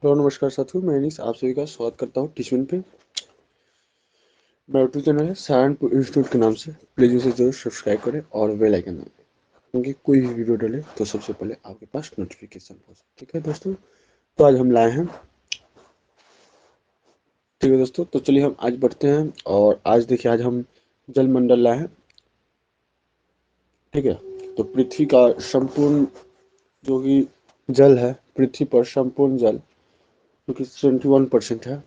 Hello नमस्कार साथियों, मैं अनीस आप सभी का स्वागत करता हूँ टिचविन पे। मेरा यूट्यूब चैनल है सहारनपुर इंस्टीट्यूट के नाम से। प्लीज उसे जरूर सब्सक्राइब करें और बेल आइकन दबाएं, क्योंकि कोई भी वीडियो डाले तो सबसे पहले आपके पास नोटिफिकेशन पहुंचे। ठीक है दोस्तों, तो आज हम लाए हैं। ठीक है दोस्तों, तो चलिए हम आज बढ़ते हैं। और आज देखिए, आज हम जल मंडल लाए हैं। ठीक है, तो पृथ्वी का संपूर्ण जो कि जल है, पृथ्वी पर संपूर्ण जल जो कि 71% है।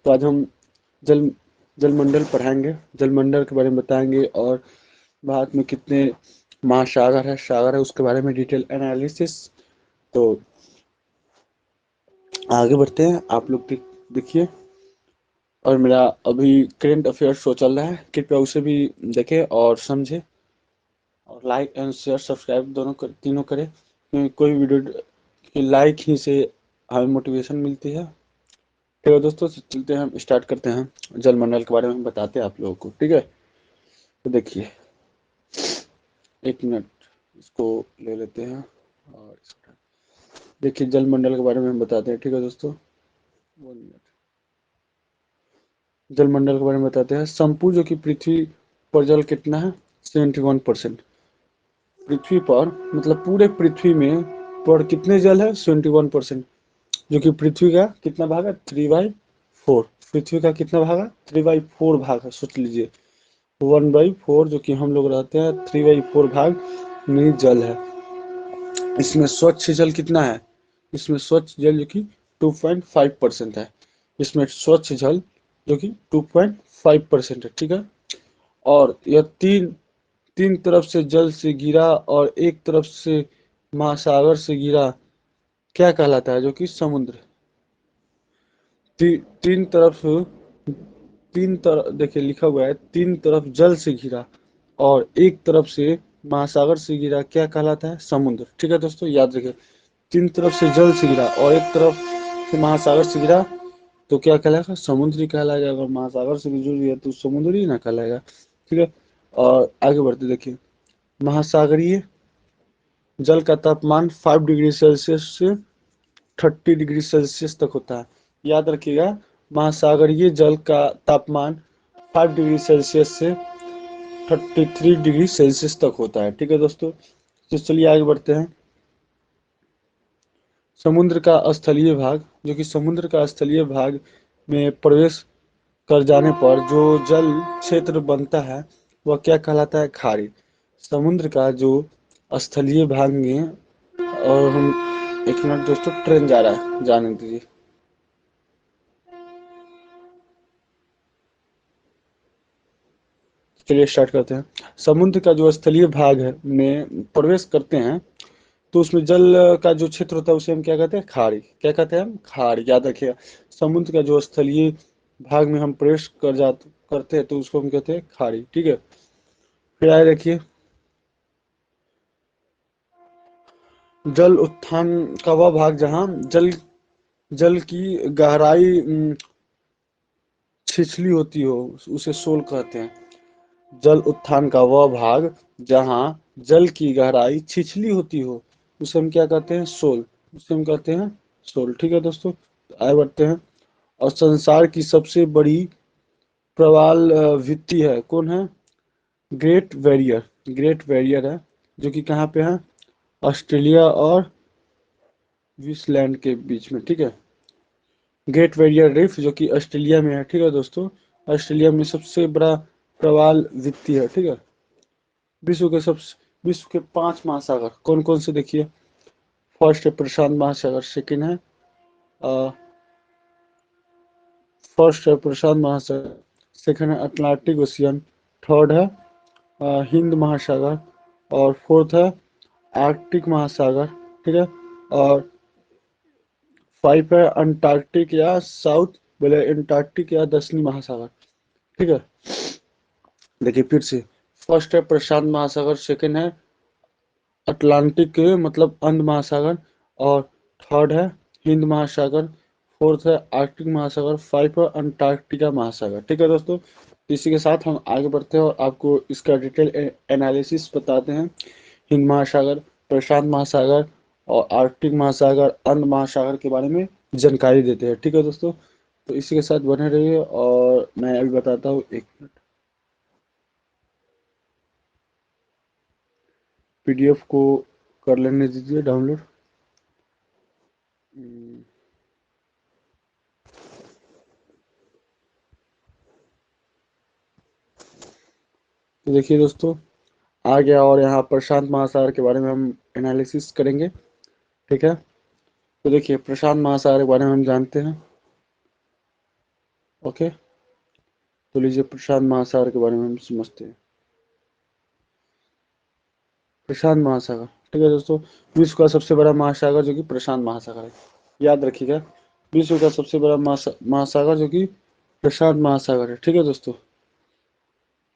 तो आज हम जल जलमंडल पढ़ाएंगे, जलमंडल के बारे में बताएंगे, और भारत में कितने महासागर है, सागर है, उसके बारे में डिटेल एनालिसिस। तो आगे बढ़ते हैं, आप लोग देखिए। और मेरा अभी करेंट अफेयर शो चल रहा है, कृपया उसे भी देखें और समझें, और लाइक एंड शेयर सब्सक्राइब तीनों करें, क्योंकि कोई वीडियो की लाइक ही से हमें मोटिवेशन मिलती है। ठीक है दोस्तों, चलते हैं, हम स्टार्ट करते हैं। जलमंडल के बारे में हम बताते हैं आप लोगों को। ठीक है, तो देखिए, एक मिनट, इसको ले लेते हैं और देखिए जलमंडल के बारे में हम बताते हैं। ठीक है दोस्तों, 1 मिनट। जलमंडल के बारे में बताते हैं। संपूर्ण जो कि पृथ्वी पर जल कितना है, 71%। पृथ्वी पर मतलब पूरे पृथ्वी में पर कितने जल है, 71%। जो कि पृथ्वी का कितना भाग है, 3/4। पृथ्वी का कितना भाग है, 3/4 भाग है। सोच लीजिए, 1/4 जो कि हम लोग रहते हैं, 3/4 भाग में जल है। इसमें स्वच्छ जल कितना है, इसमें स्वच्छ जल जो कि 2.5% है। इसमें स्वच्छ जल जो कि 2.5% है। ठीक है, और यह तीन तीन तरफ से जल से गिरा और एक तरफ से महासागर से गिरा, क्या कहलाता है, जो कि समुद्र। तीन तरफ, तीन तरफ देखिए लिखा हुआ है, तीन तरफ जल से घिरा और एक तरफ से महासागर से गिरा, क्या कहलाता है, समुद्र। ठीक है दोस्तों, याद रखिए, तीन तरफ से जल से गिरा और एक तरफ से महासागर से गिरा, तो क्या कहलाएगा, समुद्री कहलाएगा। अगर महासागर से भी जुड़ गया तो समुद्री ना कहलाएगा। ठीक है, और आगे बढ़ते देखिए, महासागरीय जल का तापमान 5 डिग्री सेल्सियस से 30 डिग्री सेल्सियस तक होता है। याद रखिएगा, महासागरीय जल का तापमान 5 डिग्री सेल्सियस से 33 डिग्री सेल्सियस तक होता है। ठीक है दोस्तों, तो चलिए आगे बढ़ते हैं। समुद्र का स्थलीय भाग, जो कि समुद्र का स्थलीय भाग में प्रवेश कर जाने पर जो जल क्षेत्र बनता है, वह क्या कहलाता है, खाड़ी। समुद्र का जो स्थलीय भाग में, और हम, एक मिनट दोस्तों, ट्रेन जा रहा है, जाने दीजिए। चलिए स्टार्ट करते हैं। समुद्र का जो स्थलीय भाग है में प्रवेश करते हैं, तो उसमें जल का जो क्षेत्र होता है उसे हम क्या कहते हैं, खाड़ी। क्या कहते हैं, हम खाड़ी। याद रखिएगा, समुद्र का जो स्थलीय भाग में हम प्रवेश करते हैं तो उसको हम कहते हैं खाड़ी। ठीक है, फिर आए देखिए, जल उत्थान का वह भाग जहाँ जल जल की गहराई छिछली होती हो, उसे शोल कहते हैं। जल उत्थान का वह भाग जहाँ जल की गहराई छिछली होती हो, उसे हम क्या कहते हैं, शोल। उसे हम कहते हैं शोल। ठीक है दोस्तों, आगे बढ़ते हैं। और संसार की सबसे बड़ी प्रवाल भित्ति है, कौन है, ग्रेट बैरियर। ग्रेट बैरियर है, जो कि कहाँ पे है, ऑस्ट्रेलिया और न्यूजीलैंड के बीच में। ठीक है, ग्रेट बैरियर रीफ जो कि ऑस्ट्रेलिया में है। ठीक है दोस्तों, ऑस्ट्रेलिया में सबसे बड़ा प्रवाल भित्ति है। ठीक है, विश्व के 5 महासागर कौन कौन से, देखिए। फर्स्ट है प्रशांत महासागर, सेकंड है फर्स्ट है प्रशांत महासागर, सेकंड है अटलांटिक ओशियन, थर्ड है हिंद महासागर, और फोर्थ है आर्कटिक महासागर। ठीक है, और फाइव है अंटार्कटिक या साउथ, बोले अंटार्कटिक या दक्षिणी महासागर। ठीक है, देखिए फिर से, फर्स्ट है प्रशांत महासागर, सेकंड है अटलांटिक मतलब अंध महासागर, और थर्ड है हिंद महासागर, फोर्थ है आर्कटिक महासागर, फाइव है अंटार्कटिका महासागर। ठीक है दोस्तों, इसी के साथ हम आगे बढ़ते हैं और आपको इसका डिटेल एनालिसिस बताते हैं। हिंद महासागर, प्रशांत महासागर और आर्कटिक महासागर, अंध महासागर के बारे में जानकारी देते हैं। ठीक है दोस्तों, तो इसी के साथ बने रहिए और मैं अभी बताता हूँ। एक मिनट, पीडीएफ को कर लेने दीजिए डाउनलोड। तो देखिए दोस्तों, आ गया और यहाँ प्रशांत महासागर के बारे में हम एनालिसिस करेंगे। ठीक है, तो देखिए प्रशांत महासागर के बारे में हम जानते हैं। ओके, तो लीजिए प्रशांत महासागर के बारे में हम समझते हैं। प्रशांत महासागर, ठीक है दोस्तों, विश्व का सबसे बड़ा महासागर जो कि प्रशांत महासागर है, याद रखिएगा। विश्व का सबसे बड़ा महासागर जो कि प्रशांत महासागर है। ठीक है दोस्तों,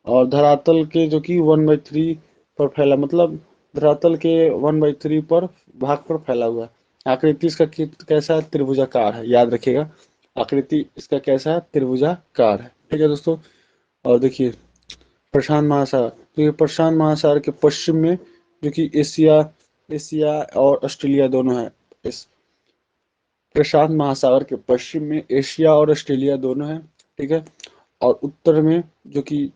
और धरातल के जो कि 1/3 पर फैला, मतलब धरातल के 1/3 पर भाग पर फैला हुआ है। आकृति इसका कैसा है? त्रिभुजाकार है, याद रखिएगा। आकृति इसका कैसा है? त्रिभुजाकार है। ठीक है दोस्तों, और देखिए प्रशांत महासागर, तो ये प्रशांत महासागर के पश्चिम में जो कि एशिया एशिया और ऑस्ट्रेलिया दोनों है। इस प्रशांत महासागर के पश्चिम में एशिया और ऑस्ट्रेलिया दोनों है। ठीक है, और उत्तर में जो कि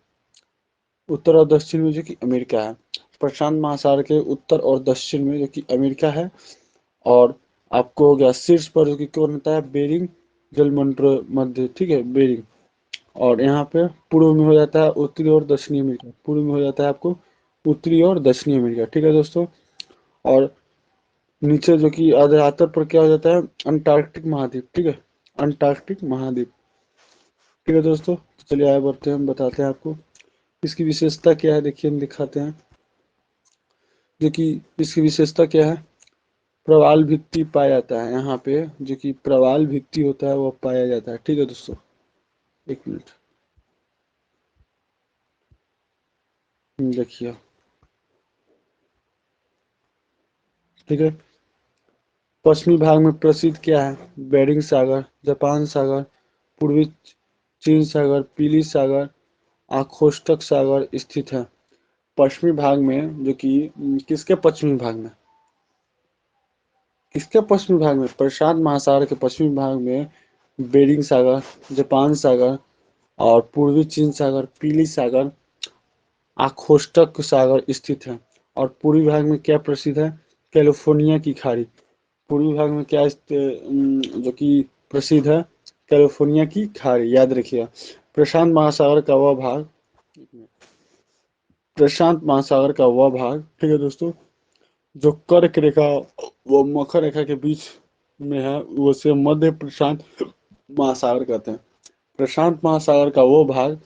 उत्तर और दक्षिण में जो कि अमेरिका है। प्रशांत महासागर के उत्तर और दक्षिण में जो कि अमेरिका है। और आपको हो गया शीर्ष पर जो कि कौन होता है? बेरिंग जलमंडल मध्य, ठीक है, बेरिंग। और यहाँ पे पूर्व में हो जाता है उत्तरी और दक्षिणी अमेरिका, पूर्व में हो जाता है आपको उत्तरी और दक्षिणी अमेरिका। ठीक है दोस्तों, और नीचे जो कि आधार पर क्या हो जाता है? अंटार्कटिक महाद्वीप। ठीक है, अंटार्कटिक महाद्वीप। ठीक है दोस्तों, तो चलिए आगे बढ़ते हैं, हम बताते हैं आपको इसकी विशेषता क्या है। देखिए हम दिखाते हैं जो कि इसकी विशेषता क्या है। प्रवाल भित्ति पाया जाता है यहाँ पे, जो कि प्रवाल भित्ति होता है वो पाया जाता है। ठीक है दोस्तों, एक मिनट देखिए। ठीक है, पश्चिमी भाग में प्रसिद्ध क्या है? बेरिंग सागर, जापान सागर, पूर्वी चीन सागर, पीली सागर, आखोष्टक सागर स्थित है। पश्चिमी भाग में जो कि किसके पश्चिमी भाग में? किसके पश्चिमी भाग में? प्रशांत महासागर के पश्चिमी भाग में बेरिंग सागर, जापान सागर और पूर्वी चीन सागर, पीली सागर, आखोष्टक सागर स्थित है। और पूर्वी भाग में क्या प्रसिद्ध है? कैलिफोर्निया की खाड़ी। पूर्वी भाग में क्या जो कि प्रसिद्ध है? कैलिफोर्निया की खाड़ी, याद रखिएगा। प्रशांत महासागर का वह भाग प्रशांत महासागर का वह भाग, ठीक है दोस्तों, जो कर्क रेखा व मकर रेखा के बीच में है, उसे मध्य प्रशांत महासागर कहते हैं। प्रशांत महासागर का वो भाग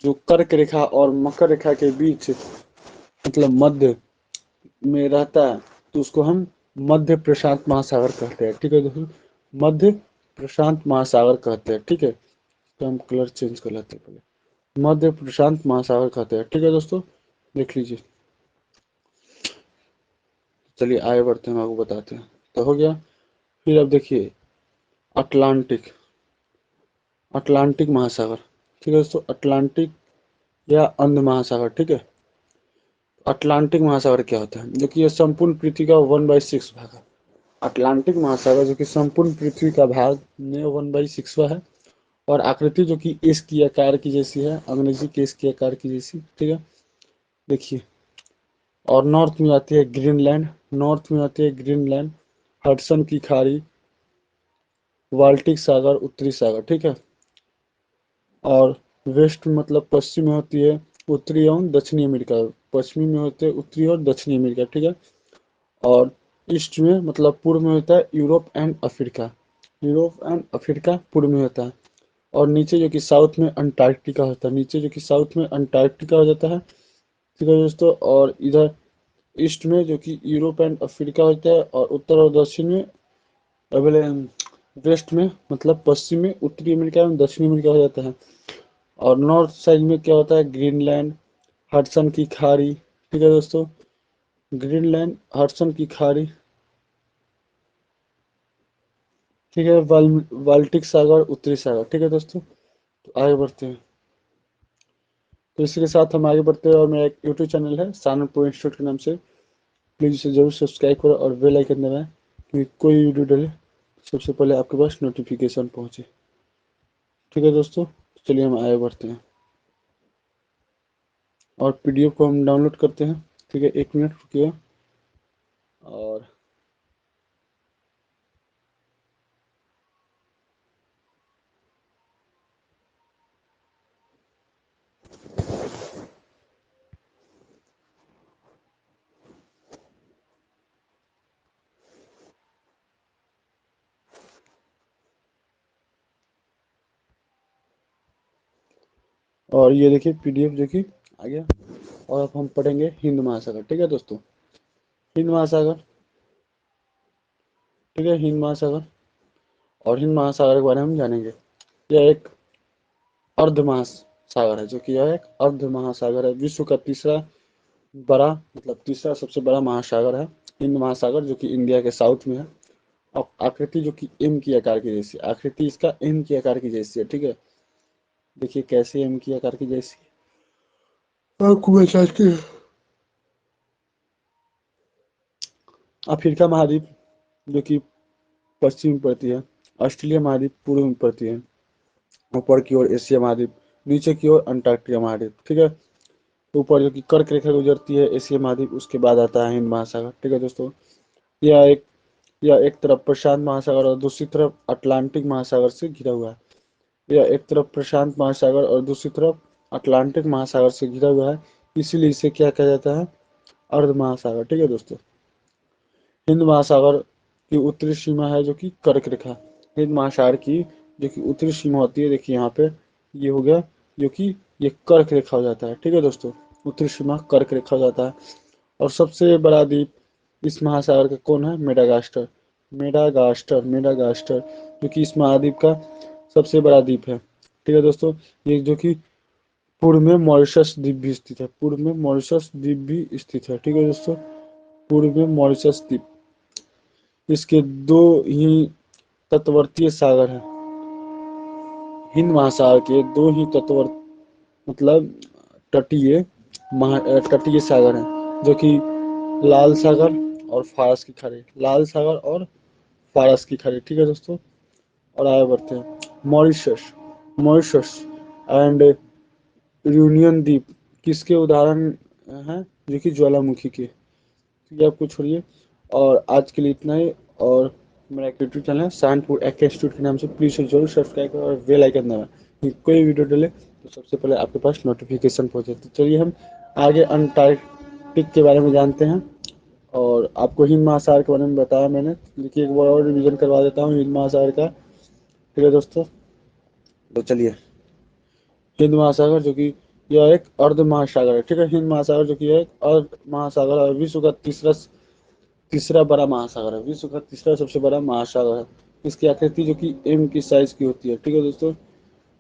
जो कर्क रेखा और मकर रेखा के बीच, मतलब मध्य में रहता है, तो उसको हम मध्य प्रशांत महासागर कहते हैं। ठीक है दोस्तों, मध्य प्रशांत महासागर कहते हैं। ठीक है, तो हम कलर चेंज कर लेते हैं पहले। मध्य प्रशांत महासागर कहते हैं। ठीक है दोस्तों, देख लीजिए। चलिए आगे बढ़ते हैं, हम आपको बताते हैं। तो हो गया, फिर अब देखिए अटलांटिक, अटलांटिक महासागर। ठीक है दोस्तों, अटलांटिक या अंध महासागर। ठीक है, अटलांटिक महासागर क्या होता है? जो कि ये संपूर्ण पृथ्वी का 1/6 भाग है। अटलांटिक महासागर जो कि संपूर्ण पृथ्वी का भाग में 1/6 है। और आकृति जो कि एस की आकार की जैसी है, अंग्रेजी के एस की आकार की जैसी। ठीक है, देखिए। और नॉर्थ में आती है ग्रीनलैंड, नॉर्थ में आती है ग्रीनलैंड, हडसन की खाड़ी, बाल्टिक सागर, उत्तरी सागर। ठीक है, और वेस्ट मतलब पश्चिम में होती है उत्तरी एवं दक्षिणी अमेरिका, पश्चिमी में होते हैं उत्तरी और दक्षिणी अमेरिका। ठीक है, और ईस्ट में मतलब पूर्व में होता है Europe and Africa, Europe and Africa पूर्व में होता है। और नीचे जो कि साउथ में अंटार्कटिका होता है, नीचे जो कि साउथ में अंटार्कटिका हो जाता है। ठीक है दोस्तों, और इधर ईस्ट में जो कि यूरोप एंड अफ्रीका होता है, और उत्तर और दक्षिण में अगले वेस्ट में मतलब पश्चिम में उत्तरी अमेरिका एवं दक्षिणी अमेरिका हो जाता है। और नॉर्थ साइड में क्या होता है? ग्रीनलैंड, हडसन की खाड़ी। ठीक है दोस्तों, ग्रीनलैंड, हडसन की खाड़ी। ठीक है, बाल्टिक सागर, उत्तरी सागर। ठीक है दोस्तों, तो आगे बढ़ते हैं। तो इसी के साथ हम आगे बढ़ते हैं, और मेरा एक यूट्यूब चैनल है सानपुर इंस्टीट्यूट के नाम से, प्लीज़ इसे जरूर सब्सक्राइब करो और बेल आइकन दबाएं कि कोई वीडियो डले सबसे पहले आपके पास नोटिफिकेशन पहुंचे। ठीक है दोस्तों, चलिए हम आगे बढ़ते हैं और पीडीएफ को हम डाउनलोड करते हैं। ठीक है, 1 मिनट रुकिए। और ये देखिए पीडीएफ देखिए आ गया। और अब हम पढ़ेंगे हिंद महासागर। ठीक है दोस्तों, हिंद महासागर। ठीक है, हिंद महासागर और हिंद महासागर के बारे में हम जानेंगे। यह एक अर्ध महासागर है, जो कि यह एक अर्ध महासागर है। विश्व का तीसरा बड़ा, मतलब तीसरा सबसे बड़ा महासागर है हिंद महासागर, जो कि इंडिया के साउथ में है। अब आकृति जो कि एम की आकार की जैसी, आकृति इसका एम की आकार की जैसी है। ठीक है, देखिए कैसे एम की आकार की जैसी आपको बताते हैं। अफ्रीका महाद्वीप जो कि पश्चिम में पड़ती है, ऑस्ट्रेलिया महाद्वीप पूर्व में पड़ती है, ऊपर की ओर एशिया महाद्वीप, नीचे की ओर अंटार्कटिका महाद्वीप। ठीक है, ऊपर जो कि कर्क रेखा गुजरती है एशिया महाद्वीप, उसके बाद आता है हिंद महासागर। ठीक है दोस्तों, यह एक यह एक तरफ प्रशांत महासागर और दूसरी तरफ अटलांटिक महासागर से घिरा हुआ है। यह एक तरफ प्रशांत महासागर और दूसरी तरफ अटलांटिक महासागर से घिरा हुआ है, इसीलिए इसे क्या कहा जाता है, अर्ध महासागर। ठीक है दोस्तों, हिंद महासागर की उत्तरी सीमा है जो कि कर्क रेखा। हिंद महासागर की जो कि उत्तरी सीमा होती है, देखिए यहाँ पे ये हो गया, जो कि ये कर्क रेखा हो जाता है। ठीक है दोस्तों, उत्तरी सीमा कर्क रेखा हो जाता है। और सबसे बड़ा द्वीप इस महासागर का कौन है, मेडागास्कर। मेडागास्कर जो कि इस महाद्वीप का सबसे बड़ा द्वीप है। ठीक है दोस्तों, ये जो कि पूर्व में मॉरिशस द्वीप भी स्थित है, पूर्व में मॉरिशस द्वीप भी स्थित है। ठीक है दोस्तों, पूर्व में मॉरिशस द्वीप, इसके दो ही तटवर्तीय सागर हैं। हिंद महासागर के दो ही तटवर्त, मतलब तटीय तटीय सागर हैं, जो कि लाल सागर और फारस की खाड़ी, लाल सागर और फारस की खाड़ी। ठीक है दोस्तों, और आगे बढ़ते हैं। मॉरिशस मॉरिशस एंड यूनियन द्वीप किसके उदाहरण हैं, जो कि ज्वालामुखी के। ठीक है, आपको छोड़िए। और आज के लिए इतना ही। और मेरा एक यूट्यूब चैनल है सहारनपुर AK इंस्टीट्यूट के नाम से, प्लीज़ जरूर सब्सक्राइब करें और बेल आइकन दबाएं कि कोई वीडियो डले तो सबसे पहले आपके पास नोटिफिकेशन पहुंचे। तो चलिए हम आगे अंटार्कटिक के बारे में जानते हैं। और आपको हिंद महासागर के बारे में बताया मैंने, देखिए एक बार और रिवीजन करवा देता हूँ हिंद महासागर का। ठीक है दोस्तों, तो चलिए, हिंद महासागर जो कि यह एक अर्ध महासागर है। ठीक है, हिंद महासागर जो कि यह एक अर्ध महासागर और विश्व का तीसरा तीसरा बड़ा महासागर है, विश्व का तीसरा सबसे बड़ा महासागर है। इसकी आकृति जो कि एम की साइज की होती है। ठीक है दोस्तों,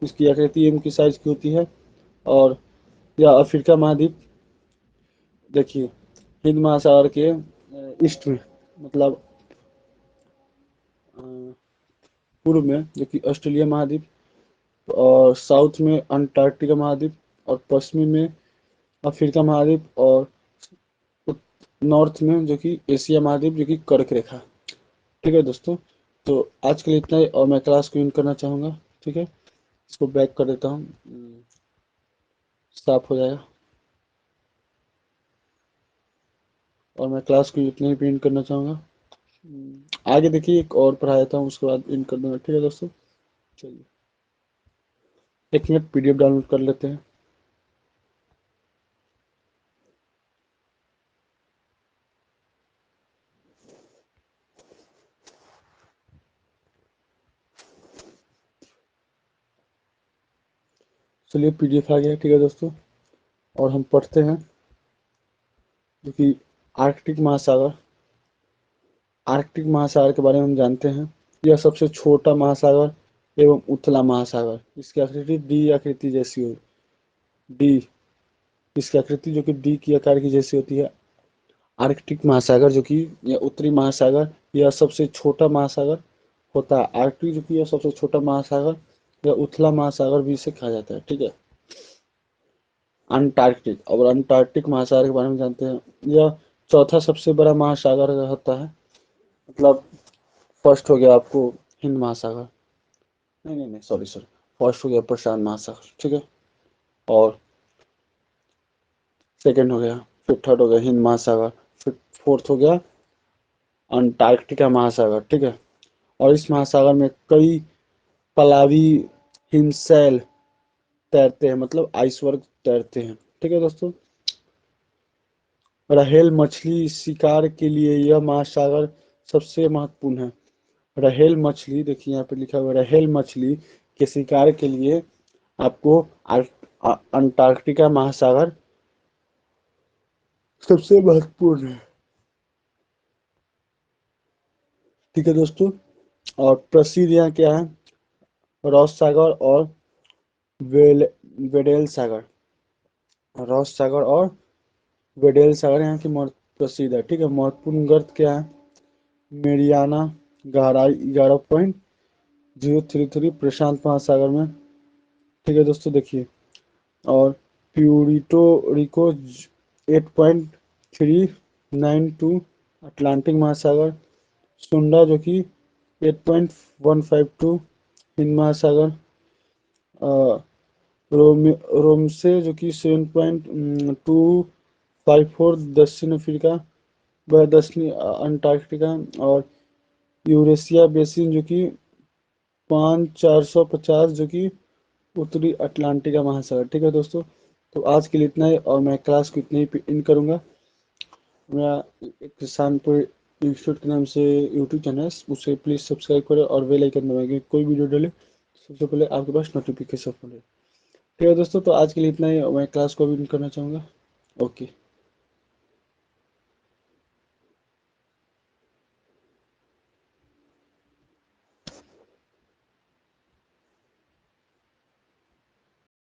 इसकी आकृति एम की साइज की होती है। और यह अफ्रीका महाद्वीप, देखिए हिंद महासागर के ईस्ट में, मतलब पूर्व में जो कि ऑस्ट्रेलिया महाद्वीप, और साउथ में अंटार्कटिका महाद्वीप, और पश्चिमी में अफ्रीका महाद्वीप, और नॉर्थ में जो कि एशिया महाद्वीप, जो कि कर्क रेखा। ठीक है दोस्तों, तो आज के लिए इतना ही और मैं क्लास को इन करना चाहूँगा। ठीक है, इसको बैक कर देता हूँ, साफ हो जाएगा। और मैं क्लास को इतना ही प्रिंट करना चाहूँगा। आगे देखिए एक और पढ़ा देता हूँ, उसके बाद इन कर दूँगा। ठीक है दोस्तों, चलिए 1 मिनट PDF डाउनलोड कर लेते हैं। चलिए PDF आ गया। ठीक है दोस्तों, और हम पढ़ते हैं जो कि आर्कटिक महासागर। आर्कटिक महासागर के बारे में हम जानते हैं। यह सबसे छोटा महासागर एवं उथला महासागर, इसकी आकृति डी आकृति जैसी हो, डी, इसकी आकृति जो कि डी की आकार की जैसी होती है। आर्कटिक महासागर जो कि यह उत्तरी महासागर, यह सबसे छोटा महासागर होता है। आर्कटिक जो कि यह सबसे छोटा महासागर या उथला महासागर भी इसे कहा जाता है। ठीक है, अंटार्कटिक, और अंटार्कटिक महासागर के बारे में जानते हैं। यह चौथा सबसे बड़ा महासागर होता है, मतलब फर्स्ट हो गया आपको हिंद महासागर, नहीं नहीं नहीं, सॉरी सॉरी, फर्स्ट हो गया प्रशांत महासागर, ठीक है, और सेकंड हो गया, फिर थर्ड हो गया हिंद महासागर, फिर फोर्थ हो गया अंटार्कटिका महासागर, ठीक है। और इस महासागर में कई पलावी हिमशैल तैरते हैं, मतलब आइसबर्ग तैरते हैं, ठीक है दोस्तों। रहेल मछली शिकार के लिए यह महासागर सबसे महत्वपूर्ण है। रहेल मछली, देखिए यहाँ पे लिखा हुआ है, रहेल मछली के शिकार के लिए आपको अंटार्कटिका महासागर सबसे महत्वपूर्ण है, ठीक है दोस्तों। और प्रसिद्ध यहाँ क्या है, रॉस सागर और वेल वेडेल सागर, रॉस सागर और वेडेल सागर यहाँ की प्रसिद्ध है, ठीक है। महत्वपूर्ण गर्त क्या है, मेरियाना गहराई 11.033 प्रशांत महासागर में, ठीक है दोस्तों, देखिए। और प्यूरिटो रिको 8.392 अटलांटिक महासागर, सुंडा जो कि 8.152 हिंद महासागर, रोमसे जो कि 7.254 दक्षिण अफ्रीका व दक्षिणी अंटार्कटिका, और यूरेशिया बेसिन जो कि 5450 जो कि उत्तरी अटलांटिका महासागर, ठीक है दोस्तों। तो आज के लिए इतना ही, और मैं क्लास को इतना ही इन करूँगा। मेरा एक किसानपुर इंस्टीट्यूट के नाम से यूट्यूब चैनल है, उसे प्लीज़ सब्सक्राइब करें और बेल आइकन दबाएं, कोई वीडियो डाले सबसे पहले आपके पास नोटिफिकेशन मिले, ठीक है दोस्तों। तो आज के लिए इतना ही, मैं क्लास को भी इन करना चाहूँगा। ओके।